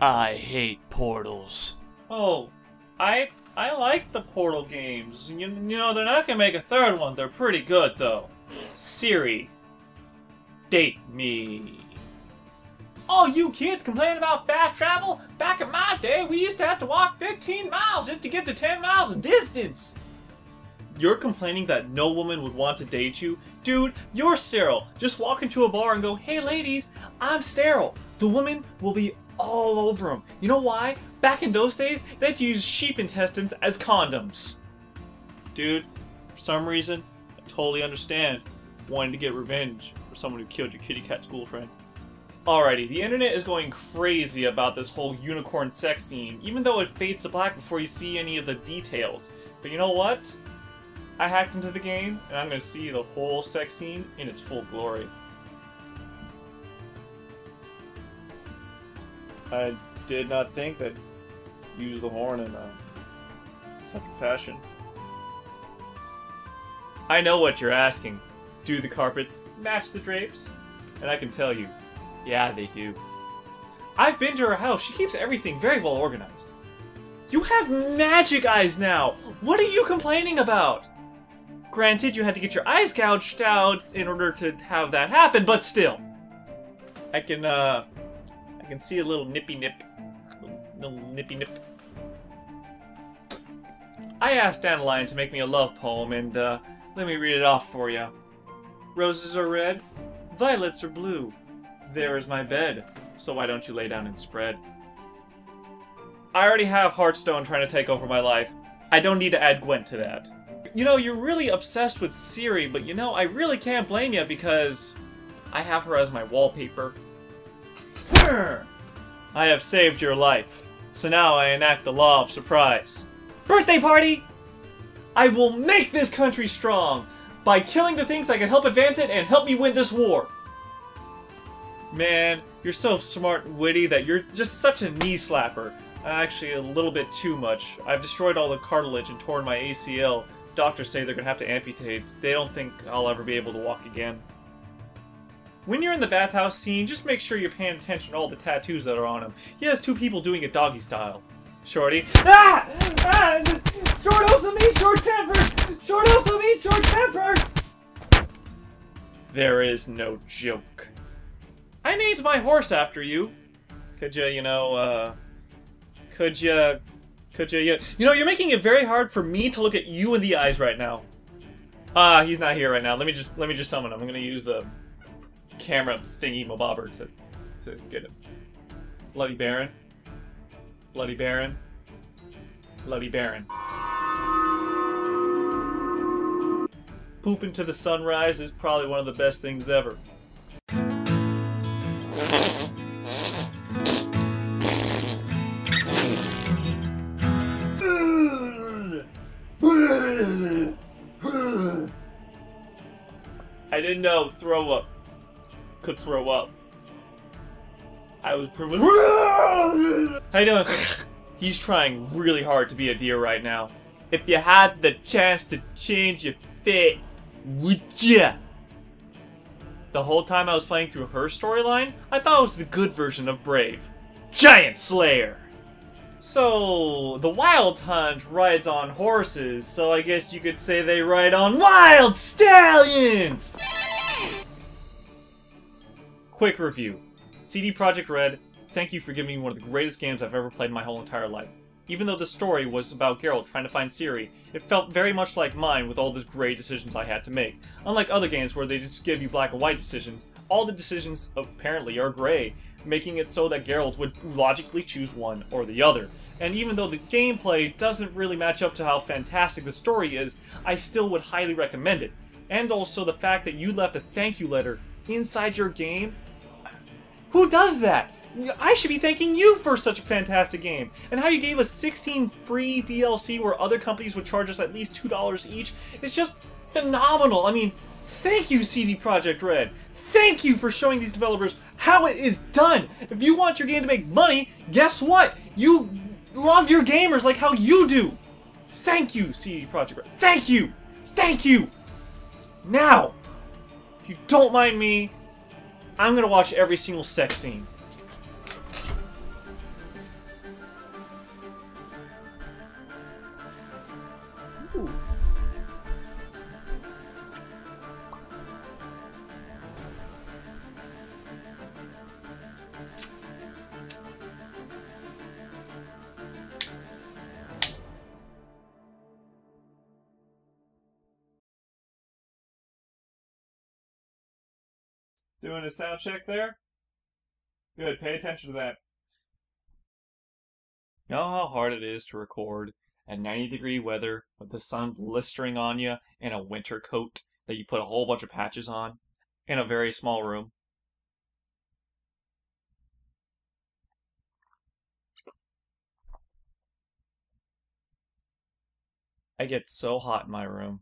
I hate portals. Oh, I like the Portal games. You know, they're not gonna make a third one. They're pretty good, though. Siri, date me. Oh, you kids complaining about fast travel? Back in my day, we used to have to walk 15 miles just to get to 10 miles of distance. You're complaining that no woman would want to date you? Dude, you're sterile. Just walk into a bar and go, "Hey ladies, I'm sterile." The woman will be all over them. You know why? Back in those days, they had to use sheep intestines as condoms. Dude, for some reason, I totally understand wanting to get revenge for someone who killed your kitty cat school friend. Alrighty, the internet is going crazy about this whole unicorn sex scene, even though it fades to black before you see any of the details. But you know what? I hacked into the game, and I'm going to see the whole sex scene in its full glory. I did not think that use the horn in such a fashion. I know what you're asking. Do the carpets match the drapes? And I can tell you, yeah, they do. I've been to her house. She keeps everything very well organized. You have magic eyes now! What are you complaining about? Granted, you had to get your eyes gouged out in order to have that happen, but still. I can see a little nippy nip. Little nippy nip. I asked Dandelion to make me a love poem, and let me read it off for you. Roses are red, violets are blue. There is my bed, so why don't you lay down and spread? I already have Hearthstone trying to take over my life. I don't need to add Gwent to that. You know, you're really obsessed with Siri, but you know, I really can't blame you because I have her as my wallpaper. I have saved your life, so now I enact the law of surprise. Birthday party! I will make this country strong by killing the things that can help advance it and help me win this war. Man, you're so smart and witty that you're just such a knee slapper. Actually, a little bit too much. I've destroyed all the cartilage and torn my ACL. Doctors say they're gonna have to amputate. They don't think I'll ever be able to walk again. When you're in the bathhouse scene, just make sure you're paying attention to all the tattoos that are on him. He has two people doing it doggy style. Shorty. Ah! Ah! Short also means short-tempered! Short also means short-tempered! There is no joke. I named my horse after you. Could you, you know, you know, you're making it very hard for me to look at you in the eyes right now. He's not here right now. Let me just summon him. I'm gonna use the camera thingy mabobber to get him. Bloody Baron. Bloody Baron. Bloody Baron. Poop into the sunrise is probably one of the best things ever. I didn't know throw up could throw up. I was privileged. How you doing? He's trying really hard to be a deer right now. If you had the chance to change your fate, would ya? The whole time I was playing through her storyline, I thought it was the good version of Brave. Giant Slayer! So, the Wild Hunt rides on horses, so I guess you could say they ride on wild stallions! Quick review. CD Projekt Red, thank you for giving me one of the greatest games I've ever played in my whole entire life. Even though the story was about Geralt trying to find Ciri, it felt very much like mine with all the gray decisions I had to make. Unlike other games where they just give you black and white decisions, all the decisions apparently are gray, making it so that Geralt would logically choose one or the other. And even though the gameplay doesn't really match up to how fantastic the story is, I still would highly recommend it. And also the fact that you left a thank you letter inside your game. Who does that? I should be thanking you for such a fantastic game. And how you gave us 16 free DLC where other companies would charge us at least $2 each. It's just phenomenal. I mean, thank you, CD Projekt Red. Thank you for showing these developers how it is done. If you want your game to make money, guess what? You love your gamers like how you do. Thank you, CD Projekt Red. Thank you. Thank you. Now, if you don't mind me, I'm gonna watch every single sex scene. Ooh. Doing a sound check there? Good, pay attention to that. You know how hard it is to record at 90-degree weather with the sun blistering on you in a winter coat that you put a whole bunch of patches on in a very small room? I get so hot in my room.